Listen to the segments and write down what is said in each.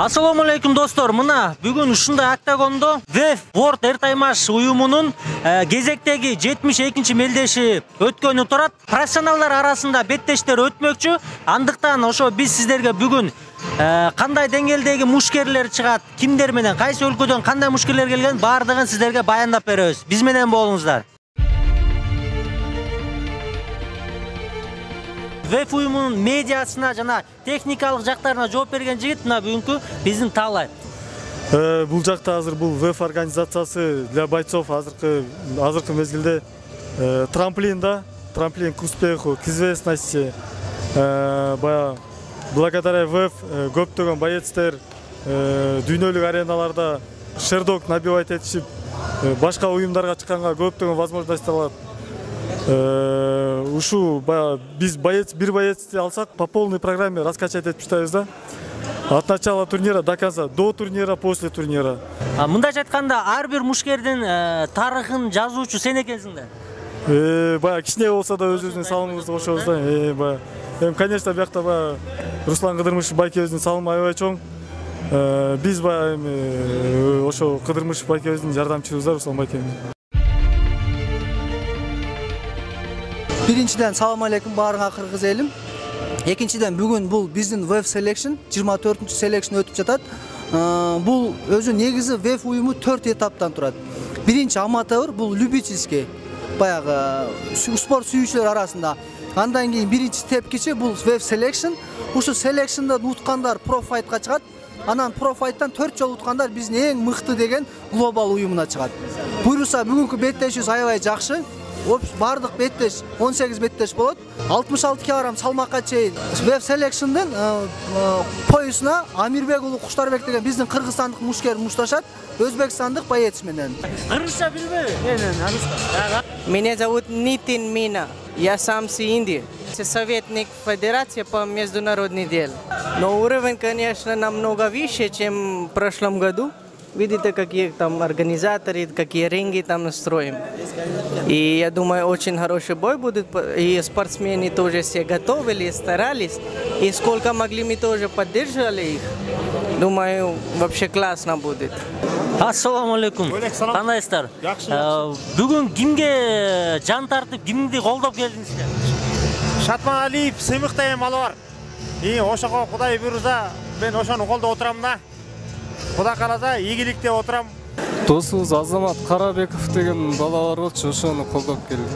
Assalamu alaikum dostlar. Mına bugün ушундай октагондо WEF World Airtime уюмунун кезектеги 72-ci мелдеши өткөнү турат. Профессионалдар арасында беттештер өтмөкчү. Андыктан ошо биз сиздерге бүгүн кандай деңгээлдеги мушкерлер чыгат, кимдер менен, кайсы өлкөдөн кандай мушкерлер келген, бардыгын сиздерге баяндап беребиз. Биз менен болуңуздар. WEF уюмунун медиасына жана техникалык жактарына жооп берген жигит мына бүгүнкү биздин Таалай. Бул жакта азыр бул WEF организациясы для бойцов азыркы мезгилде трамплин к успеху, к известности. Благодаря WEF көптөгөн боецтер дүйнөлүк ареналарда шердок набивать этишип, башка уюмдарга чыкканга көптөгөн возможностьтер алат. Ушу биз бир боецти алсак по полной программе раскачать этип таштайбыз да. От начала турнира до конца, до турнира, после турнира. Мындайча айтканда ар бир мушкердин тарыхын жазуучу сен экенсиң да. Баягы кичине болсо да өзүбүздүн салымыбызды кошобуз да. Конечно, биякта Руслан Кыдырмышев байкебиздин салымы аябай чоң. Биз ошо Кыдырмышев байкебиздин жардамчыбыз да, Руслан байкебиз. Биринчиден салам алейкум баарыңа кыргыз элим. Экинчиден бүгүн бул биздин WEF Selection 24-чү Selection өтүп жатат. Бул өзү негизи WEF уюму 4 этаптан турат. Биринчи аматор, бул любительский, баягы спорт сүйүүчүлөр арасында. Андан кийин биринчи тепкичи бул WEF Selection. Ушу Selection'дан уткандар Pro Fight'ка чыгат. Анан Pro Fight'тан 4 жолу уткандар биздин эң мыкты деген глобал уюмуна чыгат. Буйруса бүгүнкү беттешибиз аябай жакшы. Бардык беттеш 18 беттеш болот. 66 кг салмакка чейин WEF Selection'дын поясына Амирбек уулу Куштарбек деген биздин кыргызстандык мушкер мушташат, өзбекстандык боец менен. Кыргызча билбейби? Меня зовут Нитин Мина. Я сам с Индии. Советник Федерации по международным делам. Но уровень, конечно, намного выше, чем в прошлом году. Видите, какие там организаторы, какие ринги там настроим. И я думаю, очень хороший бой будет. И спортсмены тоже все готовили, старались. И сколько могли, мы тоже поддерживали их. Думаю, вообще классно будет. Ассаламу алейкум. Кандайсыздар? Бүгүн кимге жан тартып, кимди колдоп келдиңиздер? Шатман Алиев, сыймыктай малы бар. Ошого Кудай буйрса, мен ошону колдоп отурам да. Куда каласа, ийгиликте отурам. Досубуз Азамат Карабеков деген бала бар болчу, ошону колдоп келдим.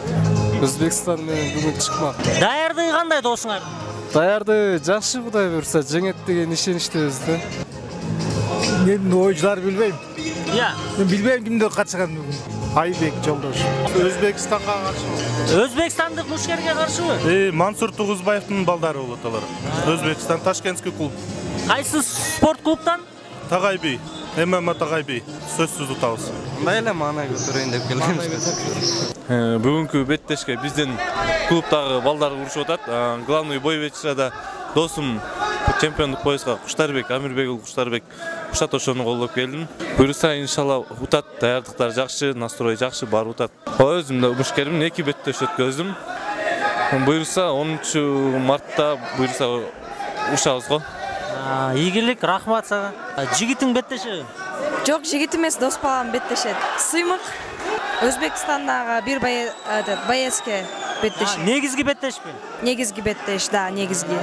Өзбекстан менен бүгүн чыкмак. Даярдыгы кандай досуңар? Даярдыгы жакшы, Кудай буйрса, жеңет деген ишеничтебиз да. Мен ойчулар билбейм. Мен билбейм кимдер катышканын бүгүн. Айбек Жолдош. Өзбекстанга каршы. Өзбекстандык мушкерге каршыбы? Мансур Тугузбаевдин балдары болот алар. Өзбекстан Ташкентский клуб. Кайсы спорт клубтан? Тагайби. ММА Тагайби. Сөзсүз утабыз. Мындай эле маана көтөрөйүн деп келдим. Бүгүнкү беттешке биздин клубтагы балдар урушуп атат. Главный бой вечерда досум чемпиондук пояска Куштарбек, Амирбек уулу Куштарбек ушат, ошону колдоп келдим. Буйруса иншалла утат, даярдыктар жакшы, настрой жакшы, баары утат. Өзүм да мушкеримдин 2 беттеш өткөздүм. Буйруса 10-мартта буйруса ушабыз го. Ийгилик, рахмат сага. Жигитиң беттеши? Жок, жигит эмес, дос балам беттешет. Сыймык Өзбекстандагы бир боецке беттеш. Негизги беттешпи? Негизги беттеш, да, негизги.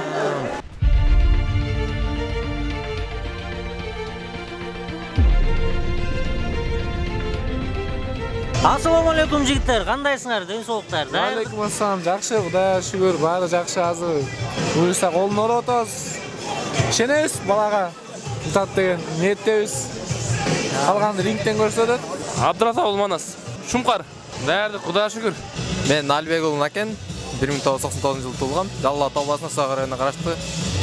Ассаламу алейкум жигиттер, кандайсыңар? Ден соолуктар? Алейкум ассалам, жакшы, Кудайга шүгүр, баары жакшы азыр. Буйруса колдон ороп атабыз. Ишенебиз балага утат деген ниеттебиз. Калган рингден көрсөтөт. Абдыразак уулу Манас. Шумкар. Даярдык, Кудайга шүгүр. Мен Албек уулу Накен, 1999-жылы туулган. Жалал Тоо базасына Сагыр районуна караштуу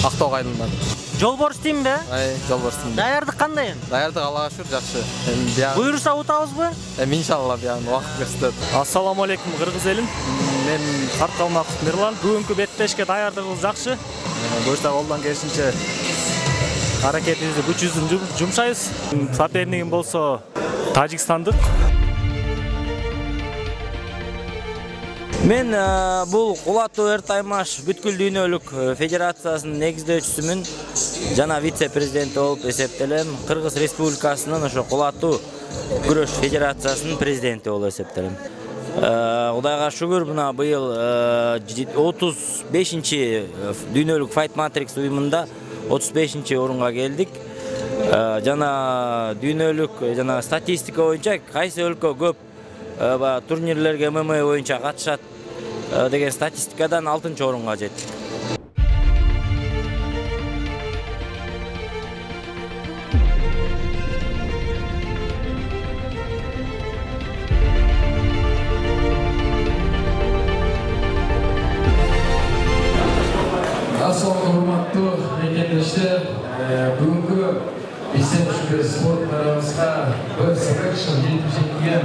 Актоо айылынан. Жолборс тиймби? Жолборс тиймби. Даярдык кандай? Даярдык Аллага шүгүр жакшы. Буйруса утабызбы? Иншалла, убакыт көрсөтөт. Ассаламу алейкум кыргыз элим. Мен Карткалмаков Мирлан. Бүгүнкү беттешке даярдыгыбыз жакшы. Буйруса колдон келишинче аракетибизди күчүбүздү жумшайбыз. Сопернигим болсо Тажикстандык. Мен бул Кулаттуу Эртаймаш бүткүл дүйнөлүк федерациясынын негиздөөчүсүмүн жана вице-президенти болуп эсептелем. Кыргыз Республикасынын ошо Кулаттуу күрөш федерациясынын президенти болуп эсептелем. Кудайга шүгүр, мына быйыл 35-чи дүйнөлүк Fight Matrix уюмунда 35-чи орунга келдик. Жана дүйнөлүк жана статистика боюнча кайсы өлкө көп турнирлерге ММА боюнча катышат деген статистикадан 6-чы орунга жеттик. Урматтуу мекендештер, бүгүнкү биздин спорт барабызга World Selection жетип жеткен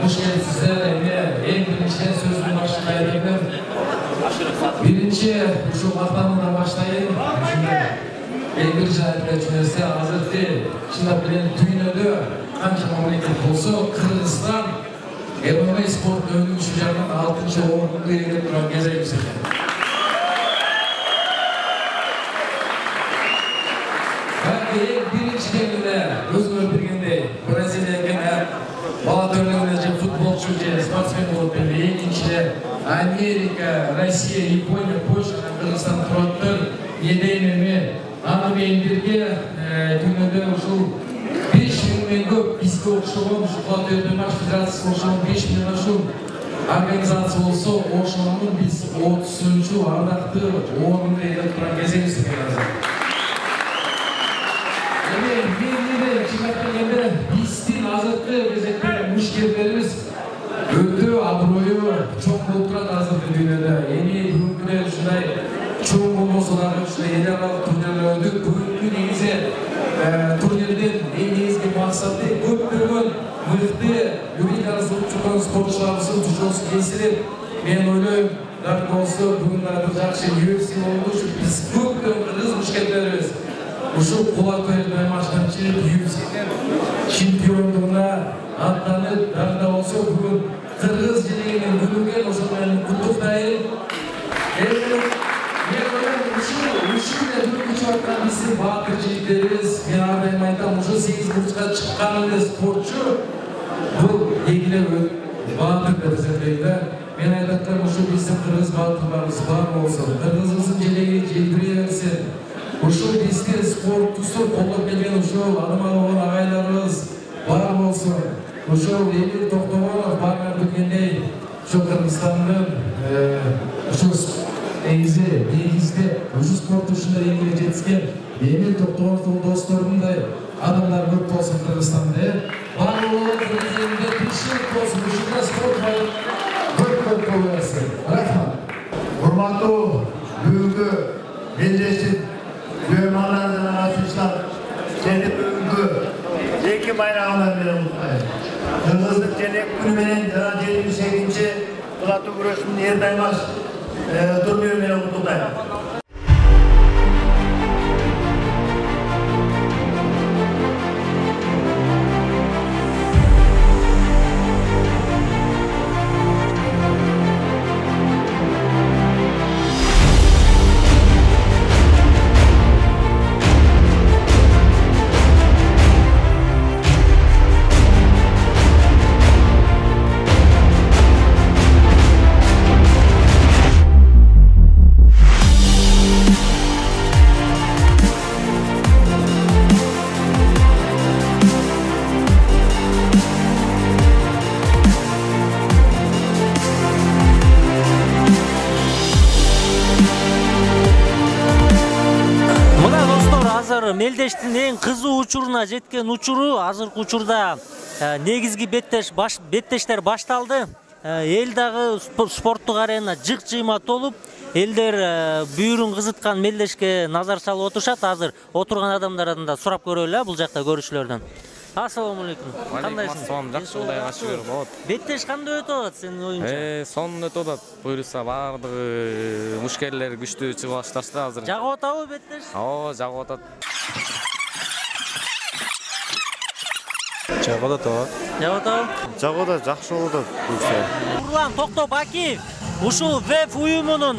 куш келипсиздер. Эми эң биринчиден сөздүн башында элем. Биринчи ушу мактануудан баштайын. Эң бир жайып нерсе азыркы чындап эле дүйнөдө канча мамлекет болсо, Кыргызстан ММА спорт өнүгүшү жагынан 6-чы орунду ээлеп турган кезегибиз экен. Биринчиден өзгөртүргендей Бразилия бала төрлөрүнө же футболчу же спортсмен болуп келди. Экинчиден Америка, Россия, Япония, Польша, Кыргызстан туруптур. Эдейм эми аны менен бирге дүйнөдө ушул 5000 көп бизге окшогон Кулаттуу Эртаймаш федерациясына окшогон 5000 ашуун организация болсо, ошонун биз 30-чу ардактуу орунду ээлеп турган кезегибиз экен. Биздин азыркы кезекте мушкерлерибиз өтө аброю чоң болуп турат азыркы дүйнөдө. Эми бүгүнкү ушундай чоң болбосо дагы ушундай эл аралык турнирлер өтүп, бүгүнкү негизи турнирдин эң негизги максаты көптөгөн мыкты юридикасы чыккан спортчуларыбыздын тушоосун кесирип, мен ойлойм, дагы болсо бүгүн дагы жакшы UFC болду. Биз көптөгөн кыргыз мушкерлерибиз ушул Кулаттуу Эртаймаштан чемпиондугуна аттанып, дагы да болсо бүгүн кыргыз желегинен күнүгөн ошол менен куттуктайм. Мен ойлойм, ушул дүркүчүп аткан биздин баатыр жигиттерибиз, мен ар дайым айтам, ушул 8 бурчка чыккан эле спортчу бул эгиле баатыр деп эсептейм да. Мен айтып атам, ушул биздин кыргыз баатырларыбыз бар болсун, кыргызыбыздын желеги желбирей берсин. Ушул биздин спортчусу колдоп келген ушул Адымаловдун агайларыбыз бар болсун. Ушул Эмир Токтогонов баарыңар билгендей, ушул Кыргызстандын ушул негизде ушул спорт ушундай деңгээлге жетишкен Эмир Токтогоновдун досторундай адамдар көп болсун Кыргызстанда. Барлыгы Кыргызстанда тиричилик болсун, ушундай спорт көп боло берсин. Рахмат. Урматтуу бүгүнкү белдешчи Görmanlardan arasmışlar, kendi bugünkü zeki bayrağına verin mutluyum. Kırgızlık Cennet Günü'nün 78. Kulattуу Күрөштүн Эртаймаш турнирі менен mutluyum. Мелдештин эң кызуу учуруна жеткен учуру азыркы учурда негизги беттештер башталды. Эл дагы спорттук арена жык-жыйма толуп, элдер бүйүрүн кызыткан мелдешке назар салып отурушат. Азыр отурган адамдардан да сурап көрөлү бул жакта көрүүчүлөрдөн. Ассаламу алейкум. Кандайсың? Салам, жакшы, Кудайга шүгүр. Болот. Беттеш кандай өтүп атат сенин оюңча? Сонун өтүп атат. Буюрса баардыгы мушкерлер күчтүү чыгып башташты азыр. Жагып атабы беттеш? Жагып атат. Жагода тоо. Жагода жакшы болот буюрса. Нурлан Токтобакиев ушул ВЭФ уюмунун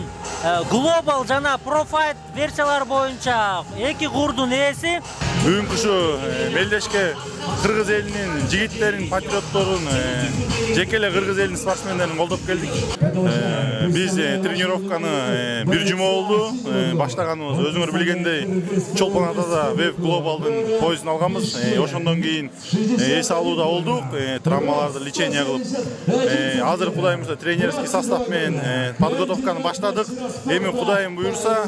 глобал жана профайт версиялар боюнча эки курдун ээси. Бүгүнкү ушу мелдешке кыргыз элинин жигиттерин, патриотторун, жеке эле кыргыз элинин спортсмендерин колдоп келдик. Биз тренировканы бир жума болду баштаганыбыз. Өзүңөр билгендей, Чолпон Атада ВЭФ глобалдын поездун алганбыз. Ошондон кийин эс алууда болдук, травмаларды лечение кылып. Азыр кудайым буюрса тренерский состав менен подготовканы баштадык. Эми кудайым буюрса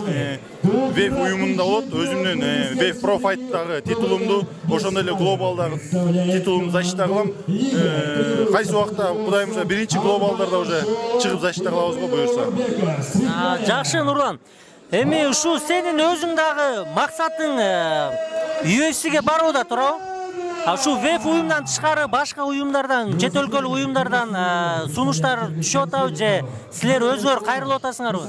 ВЭФ уюмунда болот. Өзүмдүн ВЭФ профайттагы титулумду, ошондой эле глобалдагы титулумду защита кылам. Кайсы убакта кудайым буюрса биринчи глобалдарда уже чыгып защита кылабыз го буюрса. Жакшы Нурлан. Эми ушу сенин өзүң дагы максатың UFC'ге барууда туурабы? Ушу ВЭФ уюмундан тышкары башка уюмдардан, чет өлкөлүк уюмдардан сунуштар түшүп атабы же силер өзүңөр кайрылып атасыңарбы?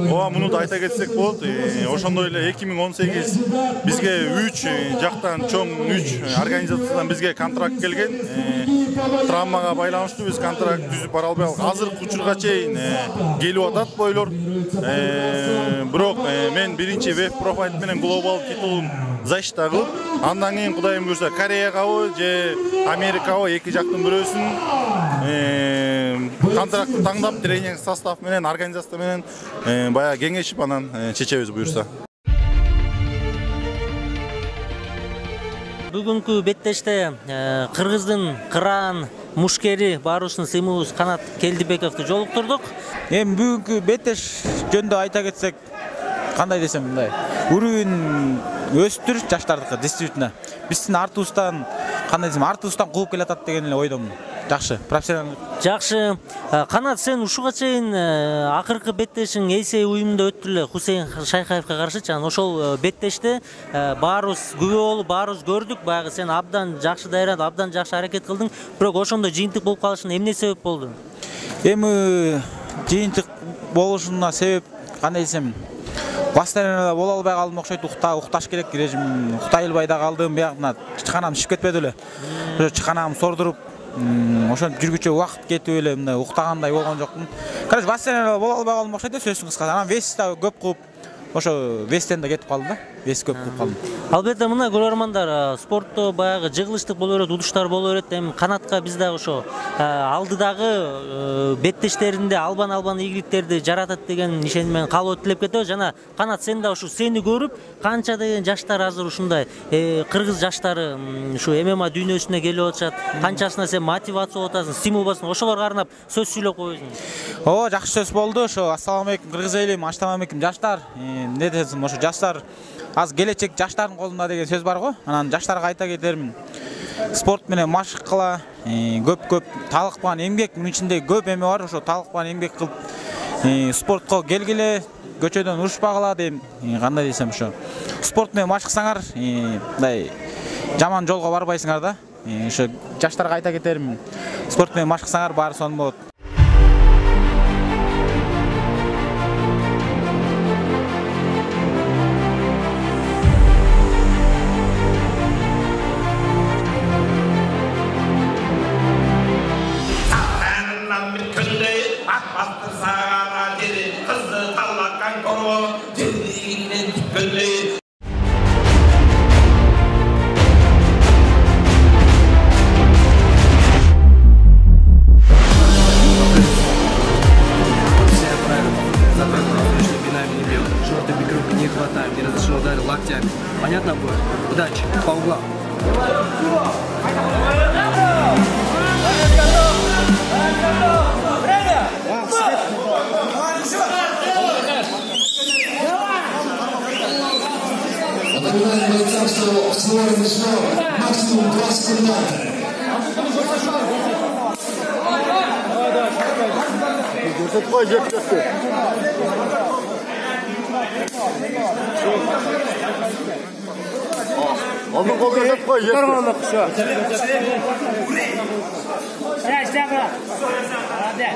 Ооба, муну да айта кетсек болот. Ошондой эле 2018 бизге 3 жактан чоң 3 организациядан бизге контракт келген. Травмага байланыштуу биз контракт түзүп бара албай калдык. Азыркы учурга чейин келип атат бойлор. Бирок мен биринчи ВЭФ профайт менен глобал титулун защита кылып, андан кийин кудайым буюрса Кореягабы же Америкабы эки жактын бирөөсүн контрактты таңдап тренинг состав менен, организация менен бая кеңешип анан чечебиз буюрса. Бүгүнкү беттеште кыргыздын кыран мушкери баарыбыздын сыймыбыз Канат Келдибековду жолуктурдук. Эми бүгүнкү беттеш жөнүндө айта кетсек, кандай десем мындай, үрүн өстүр жаштардыкы действительно. Биздин артыбыздан кандай десем, артыбыздан кууп келатат деген эле ойдомун. Жакшы, профессионал. Жакшы. Канат, сен ушуга чейин акыркы беттешиң Эйсей уюмунда өттү эле Хусейн Шайхаевга каршы. Жана ошол беттеште баарыбыз күбө болуп, баарыбыз көрдүк. Баягы сен абдан жакшы даярданып, абдан жакшы аракет кылдың. Бирок ошондой жыйынтык болуп калышына эмне себеп болду? Эми жыйынтык болушуна себеп кандай десем, Баста бола албай калдым окшойт, укташ керек режим. Уктай албай да калдым, биягына чыканам түшүп кетпеди эле. Чыканам сордуруп, ошентип жүргүчө убакыт кетип эле мындай уктагандай болгон жокмун. Короче, баста бола албай калдым окшойт, сөзсүн кыскасы. Анан вес да көп кылып, ошо вестен да кетип калдым да. Вес көп кылып калдым. Албетте мына көрөрмандар, спортто баягы жыгылыштык боло берет, удуштар боло берет. Эми Канатка биз дагы ошо алдыдагы беттештеринде албан ийгиликтерди жаратат деген ишеним менен каалоо тилеп кетебиз. Жана Канат, сен да ушу сени көрүп, канча деген жаштар азыр ушундай кыргыз жаштары ушу ММА дүйнөсүнө келип атышат. Канчасына сен мотивация болуп атасың, стимул болосуң, ошолорго арнап сөз сүйлөп коесуң. Ооба, жакшы сөз болду. Ошо ассаламу алейкум кыргыз элим, ассаламу алейкум жаштар. Эмне десем, ошо жаштар аз келечек жаштардын колунда деген сөз бар го. Анан жаштарга айта кетермин. Спорт менен машык кыла, көп талыкпан эмгек, мунун ичинде көп эме бар, ошо талыкпан эмгек кылып спортко келгиле, көчөдөн урушпагыла дейм. Кандай десем, ошо спорт менен машыксаңар, мындай жаман жолго барбайсыңар да. Ошо жаштарга айта кетермин. Спорт менен машыксаңар баары сонун болот. Понятно будет? Удачи, по углам. Напоминаем бойцам, что всего разрешено максимум 2 секунды. Onu koyacak koy. Karmanlık şu. Hadi.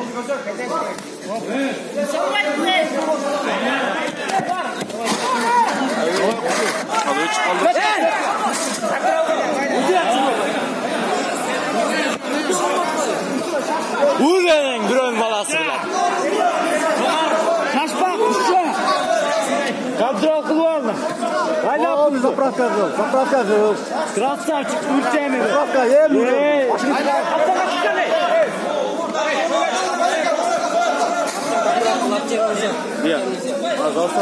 Заправка кыл. Красавчик, өлчәме. Заправка, Иә, пожалуйста,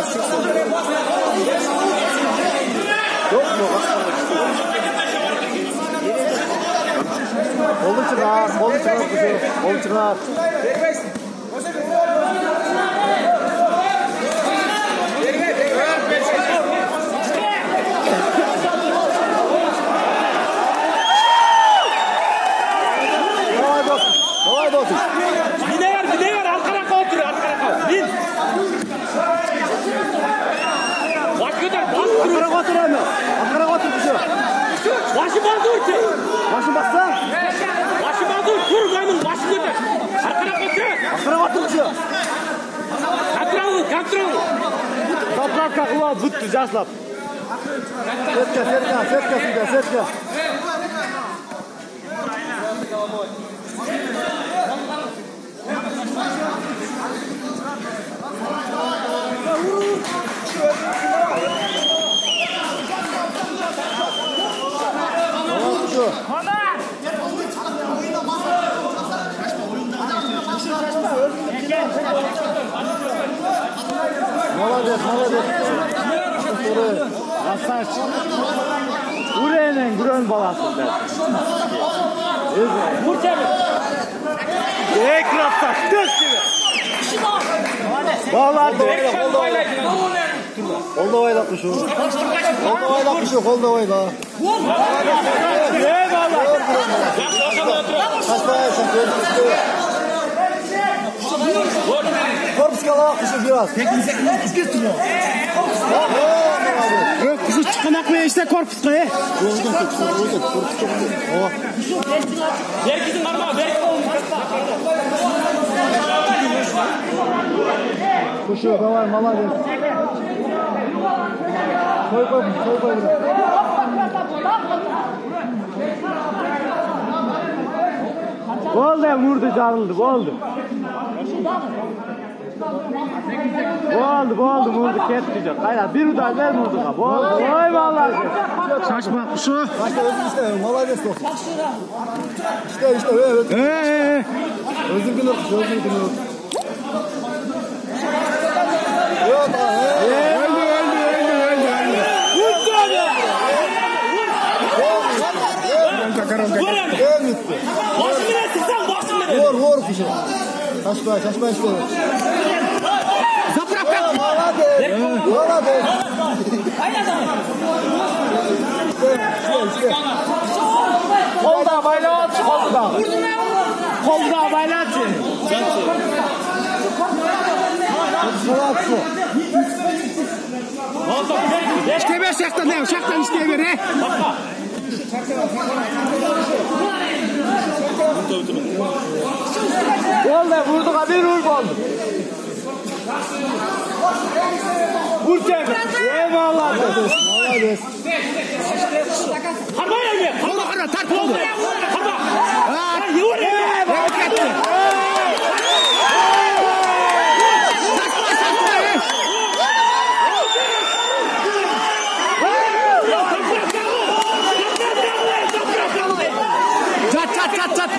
Жоқ, Қолды шығар. Давай, досым. Минер, арқарақа отыр, арқарақа. Мин. Арқарақа отыр әмі. Арқарақа отыр күші. Башым барды өте. Башым басса? Башым барды өте. Тұр ғайның башым өте. Арқарақа өте. Арқарақа отыр күші. Контрол. Заправка қылады, бұтты жаслап. Сетка. Молодец. Красавчик. Уреnin grön balasın dersin. Krasavчик. Dök gibi. Bağlardı. Kolda oyla kuşu. Kolda oyla. Korpuska lava kuşu biraz. Kuşu çıkanak mı işte korpuska ya? Herkesin arma, Kuşu, давай, молодец. Koy. Oldu, vurdu, canıldı, oldu. Vurdu, ketmeyecek. Hayır, bir udan ver vurdu. Oldu, oy vallahi. Şaşma, kuşu. Başta özür istemiyorum, молодец olsun. İşte, evet. Özür günü. Yok, öldü. Vur kuşu. Şaşma işte. Zapravka. Молодец. Kolda baylat, kolda baylat. İşte ver şaktan ne? Şaktan işte ver he. Oldu, vurdu bir vur oldu. Vur çevir. Eyvallah. Молодец. Harba ya. Harba tart oldu. Harba. Çat.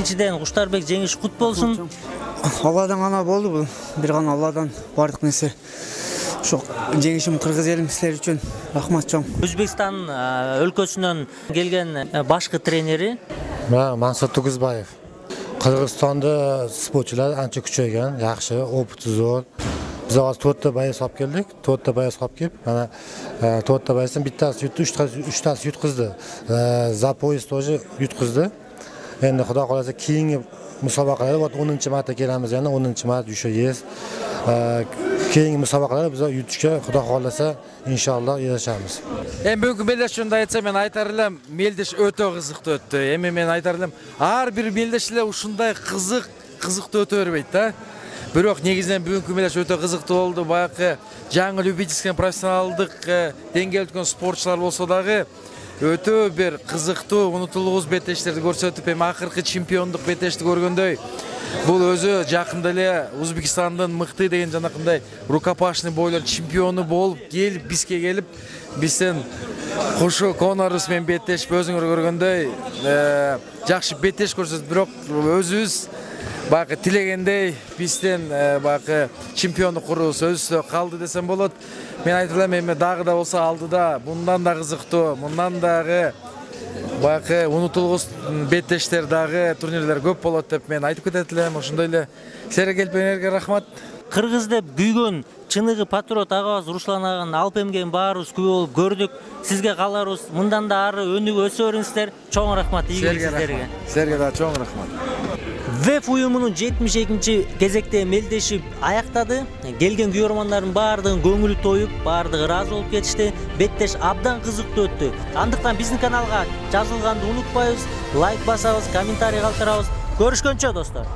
Биринчиден Куштарбек жеңиш кут болсун. Алладан гана болду бул. Бир гана Алладан бардык нерсе. Ошо жеңишим кыргыз элим силер үчүн рахмат чоң. Өзбекстан өлкөсүнөн келген башкы тренери Мансур Тугузбаев. Кыргызстанда спортчулар анча күчөйгөн, жакшы, опыты зор. Biz az 4 ta bayas olib keldik. 4 ta bayas olib kelib, mana 4 ta bayasdan bittasi yutdi, 3 tasi yutqizdi. Za poyez тоже yutqizdi. Endi xudo xolasa keyingi musobaqalarda 10-marta kelamiz, yana 10-marta yushaymiz. Keyingi musobaqalarda biz yutishga xudo xolasa inshaalloh erishamiz. Бүгүнкү белдешүүндө айтсам, мен айтар элем, мелдеш өтө кызыктуу өттү. Эми мен айтар элем, ар бир белдешилер ушундай кызыктуу өтө бербейт да. Бирок негизинен бүгүнкү белдеш өтө кызыктуу болду. Баягы жаңы любительский профессионалдык деңгээлде өткөн спортчулар болсо дагы өтө бир кызыктуу, унутулгус беттештерди көрсөтүп, эми акыркы чемпиондук беттешти көргөндөй, бул өзү жакында эле Өзбекстандын мыкты деген жанакындай рукопашный бойлор чемпиону болуп келип, бизге келип, бизден кошо Конорус менен беттешип өзүңөр көргөндөй жакшы беттеш көрсөтүп, бирок өзүбүз баягы тилегендей бизден баягы чемпиондук курубуз өзүбүздө калды десем болот. Мен айтылам, эми дагы да болсо алдыда мындан да кызыктуу, мындан дагы баягы унутулгус беттештер дагы турнирлер көп болот деп мен айтып кетет элем. Ошондой эле силерге келипеңерге рахмат. Кыргызды бүйгөн чыныгы патриот агабыз Руслан аганы алып эмген баарыбыз күбө болуп көрдүк. Сизге кааларыбыз мындан да ары өнүгүп өсө бериңиздер. Чоң рахмат силерге. Силерге да чоң рахмат. ВЭФ уюмунун 72-чи кезекте мелдешип аяктады. Келген күйөрмандардын баардыгын көңүлү тоюп, баардыгы ыраазы болуп кетишти. Беттеш абдан кызыктуу өттү. Андыктан биздин каналга жазылганды унутпайбыз, лайк басабыз, комментарий калтырабыз. Көрүшкөнчө достор.